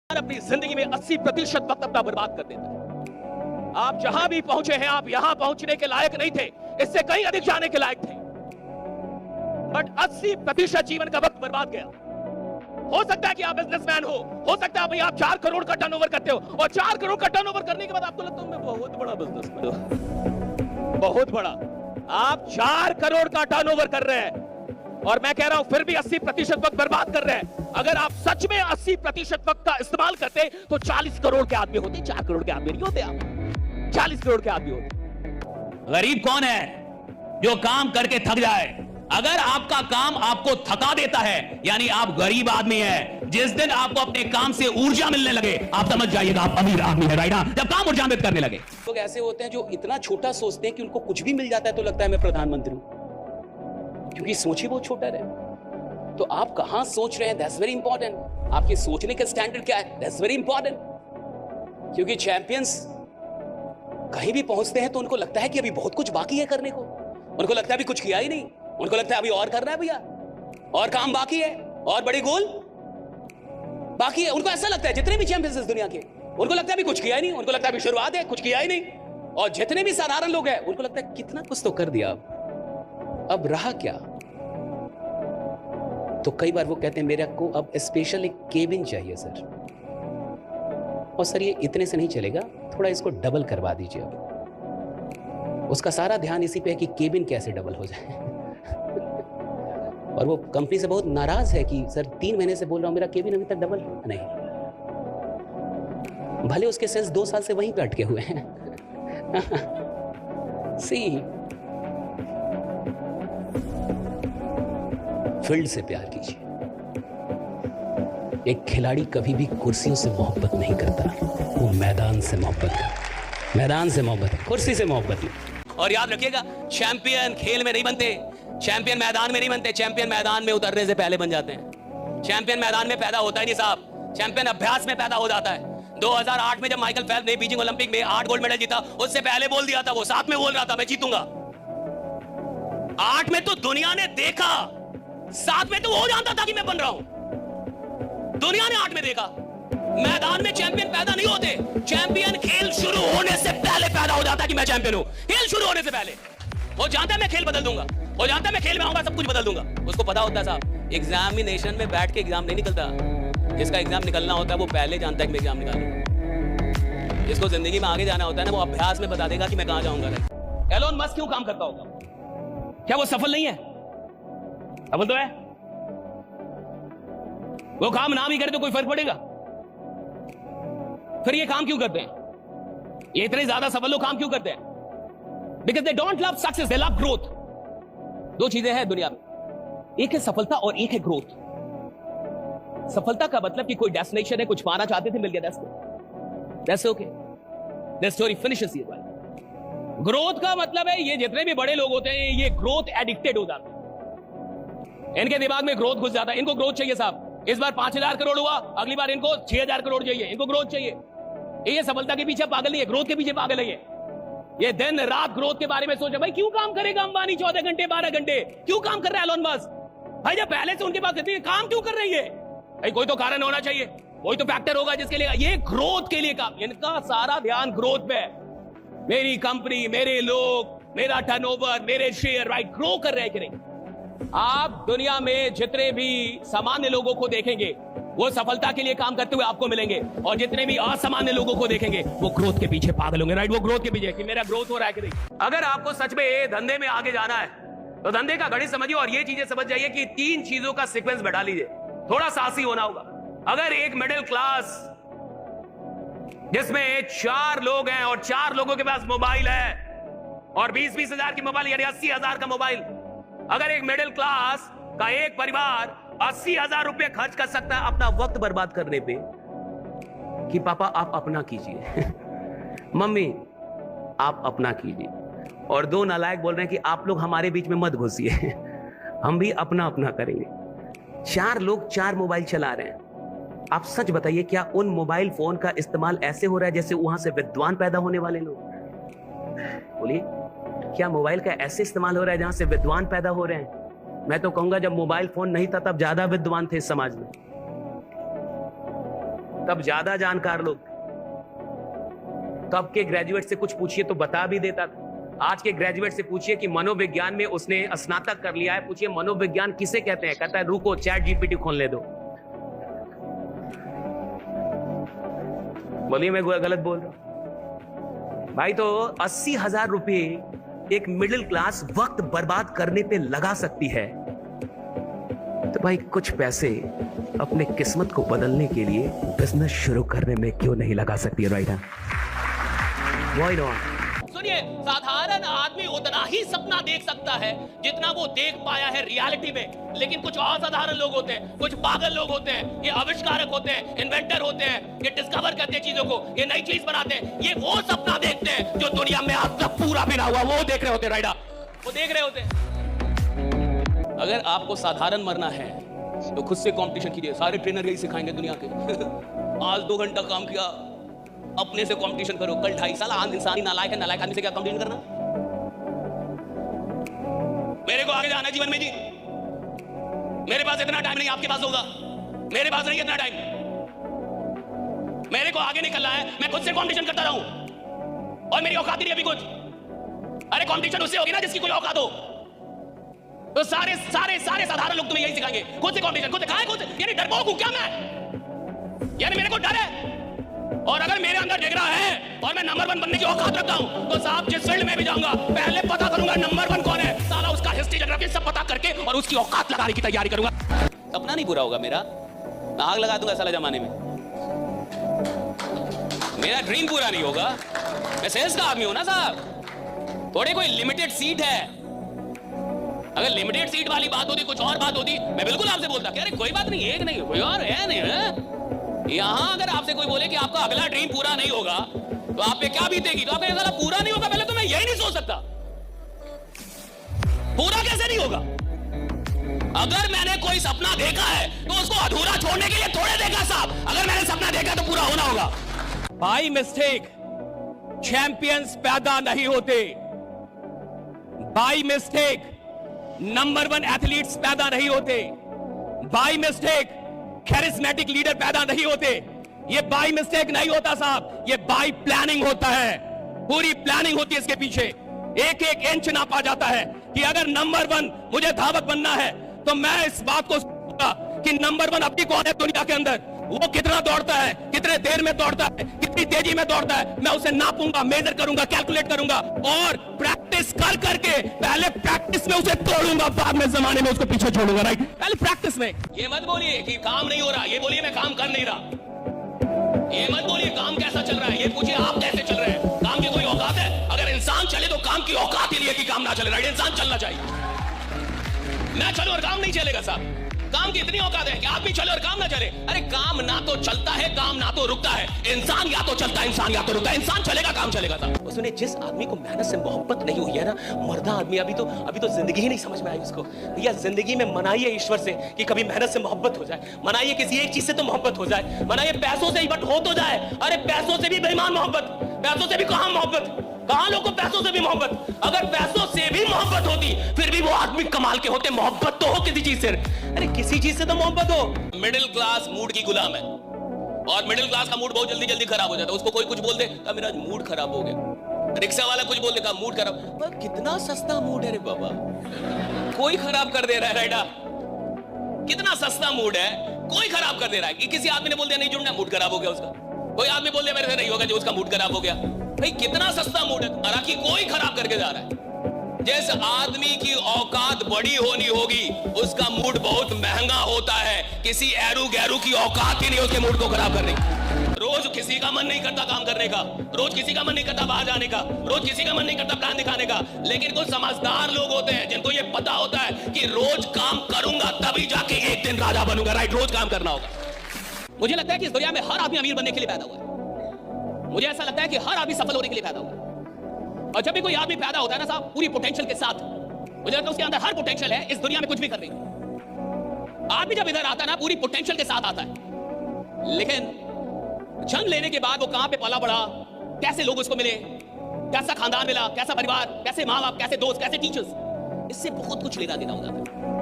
अपनी जिंदगी में 80% वक्त अपना बर्बाद कर देता है। आप जहां भी पहुंचे हैं, आप यहां पहुंचने के लायक नहीं थे, इससे कहीं अधिक जाने के लायक थे, बट 80% जीवन का वक्त बर्बाद गया। हो सकता है कि आप बिजनेसमैन हो सकता है भाई आप 4 करोड़ का टर्नओवर करते हो, और 4 करोड़ का टर्नओवर करने के बाद आपको लगता है मैं बहुत बड़ा बिजनेसमैन हूं, बहुत बड़ा। आप 4 करोड़ का टर्नओवर कर रहे हैं और मैं कह रहा हूं फिर भी 80% वक्त बर्बाद कर रहे हैं। अगर आप सच में 80% वक्त का इस्तेमाल करते तो 40 करोड़ के आदमी होते, 4 करोड़ के आदमी नहीं होते, आप 40 करोड़ के आदमी होते। गरीब कौन है? जो काम करके थक जाए। अगर आपका काम आपको थका देता है यानी आप गरीब आदमी हैं। जिस दिन आपको अपने काम से ऊर्जा मिलने लगे आप समझ जाइएगा आप अमीर आदमी है, राइट? जब काम ऊर्जान्वित करने लगे। लोग ऐसे होते हैं जो इतना छोटा सोचते हैं कि उनको कुछ भी मिल जाता है तो लगता है मैं प्रधानमंत्री हूं, क्योंकि सोच ही बहुत छोटा रहे। तो आप कहां सोच रहे हैं, दैट्स वेरी इंपॉर्टेंट। आपके सोचने का स्टैंडर्ड क्या है, दैट्स वेरी इंपॉर्टेंट। क्योंकि चैंपियंस कहीं भी पहुंचते हैं तो उनको लगता है कि अभी बहुत कुछ बाकी है करने को। उनको लगता है अभी कुछ किया ही नहीं, उनको लगता है अभी और करना है भैया, और काम बाकी है, और बड़ी गोल बाकी है। उनको ऐसा लगता है जितने भी चैंपियंस इस दुनिया के, उनको लगता है अभी कुछ किया ही नहीं, उनको लगता है अभी शुरुआत है, कुछ किया ही नहीं। और जितने भी साधारण लोग हैं उनको लगता है कितना कुछ तो कर दिया, अब रहा क्या। तो कई बार वो कहते हैं मेरे को अब स्पेशल एक केबिन चाहिए सर, और सर ये इतने से नहीं चलेगा, थोड़ा इसको डबल करवा दीजिए। अब उसका सारा ध्यान इसी पे है कि केबिन कैसे डबल हो जाए। और वो कंपनी से बहुत नाराज है कि सर 3 महीने से बोल रहा हूं मेरा केबिन अभी तक डबल नहीं। भले उसके सेल्स 2 साल से वहीं पे अटके हुए हैं। सी फील्ड से प्यार कीजिए। एक खिलाड़ी कभी भी कुर्सियों से मोहब्बत नहीं करता, वो मैदान से मोहब्बत करता। मैदान से मोहब्बत, कुर्सी से मोहब्बत नहीं। और याद रखिएगा चैंपियन खेल में नहीं बनते, चैंपियन मैदान में नहीं बनते, चैंपियन मैदान में उतरने से पहले बन जाते हैं। चैंपियन मैदान में पैदा होता ही नहीं साहब, चैंपियन अभ्यास में पैदा हो जाता है। 2008 में जब माइकल फेल्प्स ने बीजिंग ओलंपिक में 8 गोल्ड मेडल जीता, उससे पहले बोल दिया था, वो 7 में बोल रहा था मैं जीतूंगा। 8 में तो दुनिया ने देखा, 7 में तो वो जानता था कि मैं बन रहा हूं। दुनिया ने 8 में देखा। मैदान में चैंपियन पैदा नहीं होते, चैंपियन खेल शुरू होने से पहले पैदा हो जाता है कि मैं चैंपियन हूं। खेल शुरू होने से पहले वो जानता है मैं खेल बदल दूंगा, वो जानता है मैं खेल में आऊंगा सब कुछ बदल दूंगा। उसको पता होता है साहब एग्जामिनेशन में बैठ के एग्जाम नहीं निकलता, जिसका एग्जाम निकलना होता है वो पहले जानता है कि मैं एग्जाम निकालूंगा। जिसको जिंदगी में आगे जाना होता है ना, वो अभ्यास में बता देगा कि मैं कहां जाऊंगा। एलोन मस्क क्यों काम करता होगा? क्या वो सफल नहीं है? सफल तो है। वो काम ना भी करे तो कोई फर्क पड़ेगा? फिर ये काम क्यों करते हैं? ये इतने ज्यादा सफल लोग काम क्यों करते हैं? Because they don't love success, they love growth. 2 चीजें हैं दुनिया में, एक है सफलता और एक है ग्रोथ। सफलता का मतलब कि कोई डेस्टिनेशन है, कुछ पाना चाहते थे, मिल गया, that's okay, that story finishes here. Growth का मतलब है ये जितने भी बड़े लोग होते हैं ये ग्रोथ एडिक्टेड हो जाते हैं। इनके दिमाग में ग्रोथ घुस जाता है। इनको ग्रोथ चाहिए साहब। इस बार 5000 करोड़ हुआ, अगली बार इनको 6000 करोड़ चाहिए, इनको ग्रोथ चाहिए। ये सफलता के पीछे पागल नहीं है, ग्रोथ के पीछे पागल है। ये दिन रात ग्रोथ के बारे में सोचे। भाई क्यों काम करेगा अंबानी 14 घंटे 12 घंटे? क्यों काम कर रहा है एलोन मस्क? भाई जब पहले से उनके पास इतनी काम क्यों कर रही है? भाई कोई तो कारण होना चाहिए, कोई तो फैक्टर होगा जिसके लिए ये ग्रोथ के लिए काम। इनका सारा ध्यान ग्रोथ पे है। मेरी कंपनी, मेरे लोग, मेरा टर्नओवर, मेरे शेयर, राइट, ग्रो कर रहे हैं कि नहीं? आप दुनिया में जितने भी सामान्य लोगों को देखेंगे वो सफलता के लिए काम करते हुए आपको मिलेंगे, और जितने भी असामान्य लोगों को देखेंगे वो ग्रोथ के पीछे पागल होंगे, राइट? वो ग्रोथ के पीछे कि मेरा ग्रोथ हो रहा है कि नहीं। अगर आपको सच में धंधे में आगे जाना है तो धंधे का गणित समझिए और ये चीजें समझ जाइए कि 3 चीजों का सीक्वेंस बैठा लीजिए। थोड़ा साहसी होना होगा। अगर एक मिडिल क्लास जिसमें 4 लोग हैं और 4 लोगों के पास मोबाइल है और 20-20 हजार की मोबाइल यानी 80,000 का मोबाइल, अगर एक मिडिल क्लास का एक परिवार 80,000 रुपए खर्च कर सकता है अपना वक्त बर्बाद करने पे कि पापा आप अपना कीजिए, मम्मी आप अपना कीजिए, और 2 नालायक बोल रहे हैं कि आप लोग हमारे बीच में मत घुसिए, हम भी अपना अपना करेंगे। 4 लोग 4 मोबाइल चला रहे हैं। आप सच बताइए क्या उन मोबाइल फोन का इस्तेमाल ऐसे हो रहा है जैसे वहां से विद्वान पैदा होने वाले लोग? बोलिए, क्या मोबाइल का ऐसे इस्तेमाल हो रहा है जहां से विद्वान पैदा हो रहे हैं? मैं तो कहूंगा जब मोबाइल फोन नहीं था तब ज्यादा विद्वान थे इस समाज में। तब ज्यादा जानकार लोग, तब के ग्रेजुएट से कुछ पूछिए तो बता भी देता था। आज के ग्रेजुएट से पूछिए कि मनोविज्ञान में उसने स्नातक कर लिया है, पूछिए मनोविज्ञान किसे कहते हैं, कहता है रुको चैट जीपीटी खोलने दो। बोलिए मैं गलत बोल रहा हूं भाई? तो 80,000 रुपए एक मिडिल क्लास वक्त बर्बाद करने पे लगा सकती है, तो भाई कुछ पैसे अपने किस्मत को बदलने के लिए बिजनेस शुरू करने में क्यों नहीं लगा सकती है? राइट? Why not? सुनिए, साधारण आदमी उतना ही सपना देख सकता है जितना वो देख पाया है रियलिटी में, लेकिन कुछ असाधारण लोग होते हैं, कुछ पागल लोग होते हैं, ये आविष्कारक होते हैं, इन्वेंटर होते हैं, ये डिस्कवर करते हैं चीजों को, ये नई चीज बनाते हैं, ये वो सपना देखते हैं जो दुनिया में आज तक पूरा भी ना हुआ, वो देख रहे होते हैं। राइडा, वो देख रहे होते हैं। अगर आपको साधारण मरना है तो खुद से कंपटीशन कीजिए। सारे ट्रेनर यही सिखाएंगे दुनिया के। आज 2 घंटा काम किया, अपने से कंपटीशन करो। कल 2.5 साल आज इंसान ही नालायक है, नालायक आदमी से क्या कंपटीशन करना? मेरे को आगे जाना है जीवन में जी, मेरे पास इतना टाइम नहीं, आपके पास होगा, मेरे पास नहीं इतना टाइम। मेरे को आगे निकलना है, मैं खुद से कंपटीशन करता रहूं और मेरी औकात नहीं अभी कुछ। अरे कंपटीशन उससे होगी ना जिसकी कोई औकात हो। तो सारे साधारण लोग तुम्हें यही सिखाएंगे, खुद से कंपटीशन, खुद से खाए, खुद से। यानी डरपोक हूं क्या मैं? यानी मेरे को डर है? और अगर मेरे अंदर जिगरा है और मैं नंबर 1 बनने की औकात रखता हूं, तो साहब जिस फील्ड में भी जाऊंगा पहले पता करूंगा नंबर 1 कौन है, साला उसका हिस्ट्री ज्योग्राफी सब पता करके और उसकी औकात लगाने की तैयारी करूंगा। सपना नहीं पूरा होगा मेरा, मैं आग लगा दूंगा साला जमाने में। मेरा ड्रीम पूरा नहीं होगा। मैं सेल्स का आदमी हूं ना साहब, थोड़े कोई लिमिटेड सीट है। अगर लिमिटेड सीट वाली बात होती, कुछ और बात होती, मैं बिल्कुल आपसे बोलता कि अरे कोई बात नहीं, एक नहीं कोई और है नहीं है। यहां अगर आपसे कोई बोले कि आपका अगला ड्रीम पूरा नहीं होगा तो आप पे क्या बीतेगी? तो आपका साला पूरा नहीं होगा, पहले तो मैं यही नहीं सोच सकता। पूरा कैसे नहीं होगा? अगर मैंने कोई सपना देखा है तो उसको अधूरा छोड़ने के लिए थोड़े देखा साहब। अगर मैंने सपना देखा तो पूरा होना होगा। बाई मिस्टेक चैंपियंस पैदा नहीं होते, बाई मिस्टेक नंबर 1 एथलीट्स पैदा नहीं होते, बाई मिस्टेक कैरिस्मेटिक लीडर पैदा नहीं होते। ये बाई मिस्टेक नहीं होता साहब, ये बाई प्लानिंग होता है। पूरी प्लानिंग होती है इसके पीछे। एक एक इंच नापा जाता है कि अगर नंबर 1 मुझे धावक बनना है तो मैं इस बात को सोचूंगा कि नंबर 1 अपनी कौन है दुनिया के अंदर, वो कितना दौड़ता है, कितने देर में दौड़ता है, कितनी तेजी में दौड़ता है, मैं उसे नापूंगा, मेजर करूंगा, कैलकुलेट करूंगा और प्रैक्टिस कर करके पहले प्रैक्टिस में उसे तोड़ूंगा, बाद में जमाने में उसको पीछे छोड़ूंगा। राइट? पहले प्रैक्टिस में। ये मत बोलिए कि काम नहीं हो रहा, ये बोलिए मैं काम कर नहीं रहा। ये मत बोलिए काम कैसा चल रहा है, ये पूछिए आप कैसे चल रहे हैं। काम की कोई औकात है? अगर इंसान चले तो काम की औकात ही नहीं है कि काम ना चले। राइट? इंसान चलना चाहिए। मैं चलूं और काम नहीं चलेगा साहब। काम की इतनी औकात है कि आप भी चले और काम ना चले। अरे काम ना तो चलता है, काम ना तो रुकता है। इंसान या तो चलता है, इंसान या तो रुकता है। इंसान चलेगा, काम चलेगा साहब। उसने जिस आदमी को मेहनत से मोहब्बत नहीं हुई है ना, मर्दा आदमी, अभी तो जिंदगी ही नहीं समझ में आई उसको। या जिंदगी में मनाइए ईश्वर से कि कभी मेहनत से मोहब्बत हो जाए, मनाइए किसी एक चीज से तो मोहब्बत हो जाए, मनाइए पैसों से ही बट हो तो जाए। अरे पैसों से भी बेईमान मोहब्बत, पैसों से भी कहां मोहब्बत, कहां लोगों को पैसों से भी मोहब्बत। अगर पैसों से भी मोहब्बत होती फिर भी वो आदमी कमाल के होते। मोहब्बत तो हो किसी चीज से, अरे किसी चीज से तो मोहब्बत हो। मिडिल क्लास मूड की गुलाम है और मिडिल क्लास का मूड बहुत जल्दी जल्दी खराब हो जाता है। उसको कोई कुछ बोल दे तो मेरा मूड खराब हो गया, रिक्शा वाला कुछ बोल देगा मूड खराब। कितना सस्ता मूड है रे बाबा, कोई खराब कर दे रहा है। राइडा, कितना सस्ता मूड है, कोई खराब कर दे रहा है। किसी आदमी ने बोल दिया नहीं जुड़ना, मूड खराब हो गया उसका। कोई आदमी बोल दिया मेरे से नहीं होगा, जो उसका मूड खराब हो गया। भाई कितना सस्ता मूड है, हालांकि कोई खराब करके जा रहा है। जिस आदमी की औकात बड़ी होनी होगी उसका मूड बहुत महंगा होता है। किसी एरू गैरू की औकात ही नहीं उसके मूड को खराब करने की। रोज किसी का मन नहीं करता काम करने का, रोज किसी का मन नहीं करता बाहर जाने का, रोज किसी का मन नहीं करता प्लान दिखाने का। लेकिन कुछ समझदार लोग होते हैं जिनको ये पता होता है कि रोज काम करूंगा तभी जाके एक दिन राजा बनूंगा। राइट? रोज काम करना होगा। मुझे लगता है कि इस दुनिया में हर आदमी अमीर बनने के लिए पैदा हुआ है। मुझे ऐसा लगता है कि हर आदमी सफल होने के लिए पैदा हुआ है। और जब भी कोई आदमी पैदा होता है ना साहब पूरी पोटेंशियल के साथ, मुझे लगता है उसके अंदर हर पोटेंशियल है इस दुनिया में कुछ भी करने की। आदमी जब इधर आता है ना पूरी पोटेंशियल के साथ आता है, लेकिन जन्म लेने के बाद वो कहां पे पला बड़ा, कैसे लोग उसको मिले, कैसा खानदान मिला, कैसा परिवार, कैसे माँ बाप, कैसे दोस्त, कैसे टीचर्स, इससे बहुत कुछ लेना देना हो जाता है।